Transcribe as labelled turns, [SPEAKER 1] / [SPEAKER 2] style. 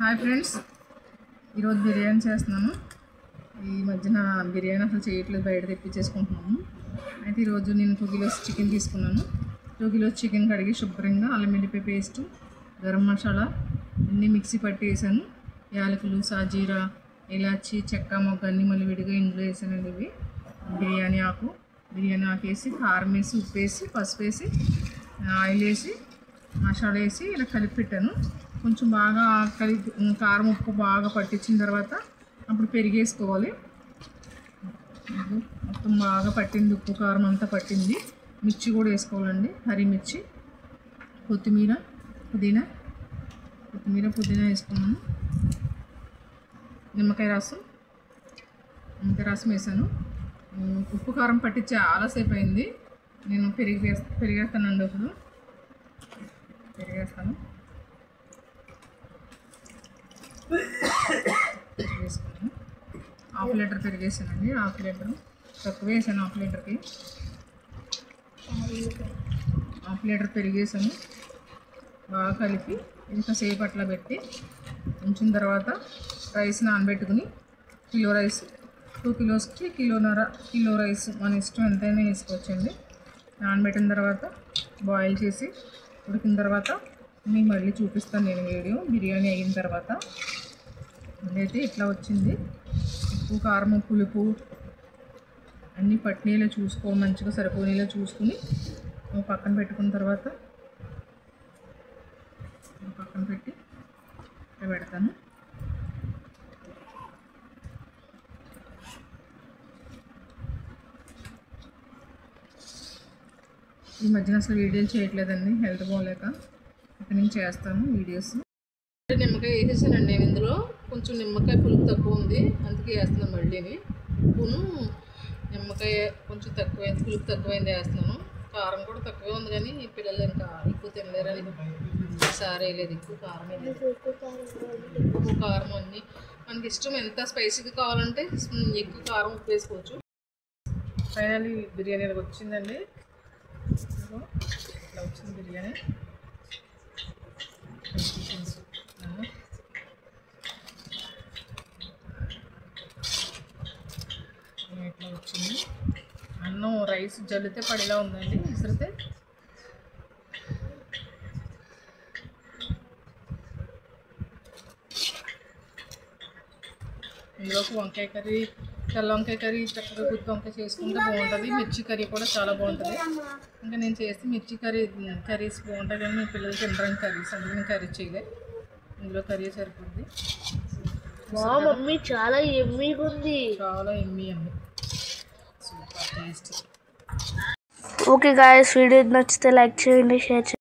[SPEAKER 1] Hi friends, ఈరోజు బిర్యానీ చేస్తున్నాను. ఈ మధ్యన బిర్యానీ అసలు చేయట్లేదు, బయట తెప్పించేసుకుంటున్నాము. అయితే ఈరోజు నేను 2 కిలోస్ చికెన్ తీసుకున్నాను. 2 కిలోస్ చికెన్ కడిగి శుభ్రంగా అల్లం వెల్లిపాయ పేస్ట్, గరం మసాలా అన్నీ మిక్సీ పట్టి వేసాను. యాలకులు, సాజీరా, ఇలాచి, చెక్క మొగ్గ అన్నీ మళ్ళీ విడిగా ఇందులో వేసానండి. ఇవి బిర్యానీ ఆకు వేసి, కారం వేసి, ఉప్పు వేసి, పసుపు వేసి, ఆయిల్ వేసి, మసాలా వేసి ఇలా కలిపి పెట్టాను. కొంచెం బాగా కారం ఉప్పు బాగా పట్టించిన తర్వాత అప్పుడు పెరిగేసుకోవాలి. మొత్తం బాగా పట్టింది, ఉప్పు కారం అంతా పట్టింది. మిర్చి కూడా వేసుకోవాలండి, హరి మిర్చి, కొత్తిమీర పుదీనా వేసుకున్నాను. నిమ్మకాయ రసం వేసాను. ఉప్పు కారం పట్టి చాలాసేపు అయింది. నేను పెరిగేస్తానండి. ఇప్పుడు పెరిగేస్తాను. వేసుకున్నాను. 1/2 లీటర్ పెరిగేసానండి. 1/2 లీటర్ తక్కువ వేసాను. 1/2 లీటర్కి 1/2 లీటర్ పెరిగేసాను. బాగా కలిపి ఇంతసేపు అట్లా పెట్టి ఉంచిన తర్వాత రైస్ నానబెట్టుకుని, కిలో రైస్ 2 కిలోస్కి కిలో రైస్ మన ఇష్టం ఎంతైనా వేసుకోవచ్చండి. నానబెట్టిన తర్వాత బాయిల్ చేసి ఉడికిన తర్వాత మీకు మళ్ళీ చూపిస్తాను నేను వీడియో. బిర్యానీ అయిన తర్వాత అయితే ఇట్లా వచ్చింది. ఉప్పు కారం పులుపు అన్నీ పట్టినీలో మంచిగా సరిపోయేలా చూసుకుని పక్కన పెట్టుకున్న తర్వాత పక్కన పెట్టి పెడతాను. ఈ మధ్యన అసలు వీడియోలు చేయట్లేదండి, హెల్త్ బాగోలేక. ఇక్కడ నేను చేస్తాను వీడియోస్. నిమ్మకాయ వేసేసానండి నేను. ఇందులో కొంచెం నిమ్మకాయ పులుపు తక్కువ ఉంది, అందుకే వేస్తున్నాను. మళ్ళీని ఉప్పును నిమ్మకాయ కొంచెం తక్కువైంది, పులుపు తక్కువైంది వేస్తున్నాను. కారం కూడా తక్కువే ఉంది, కానీ పిల్లలు ఇంకా ఎక్కువ తినలేరని ఈసారి వేయలేదు. ఎక్కువ కారం వేయలేదు. ఉప్పు కారం అన్నీ మనకి ఇష్టం. ఎంత స్పైసీగా కావాలంటే ఎక్కువ కారం ఉప్పు వేసుకోవచ్చు. ఫైనల్లీ బిర్యానీ వచ్చిందండి. ఇట్లా వచ్చింది బిర్యానీ. ఇట్లా వచ్చింది. అన్నం రైస్ జల్లితే పడిలా ఉందండి, విసిరితే. ఇందులోకి వంకాయ కర్రీ, తెల్ల వంకాయ కర్రీ, చక్కగా గుత్తి వంకాయ చేసుకుంటే బాగుంటుంది. మిర్చి కర్రీ కూడా చాలా బాగుంటుంది. ఇంకా నేను చేస్తే మిర్చి కర్రీస్ బాగుంటాయి, కానీ మీ పిల్లలు తినడానికి కర్రీస్, అందుకని కర్రీ చేయలే. ఇందులో కర్రీ సరిపోద్ది.
[SPEAKER 2] మా మమ్మీ చాలా యమ్మీగా ఉంది.
[SPEAKER 1] చాలా యమ్మీ అండి, super taste.
[SPEAKER 2] Okay guys, video నచ్చితే లైక్ చేయండి, షేర్ చేయండి.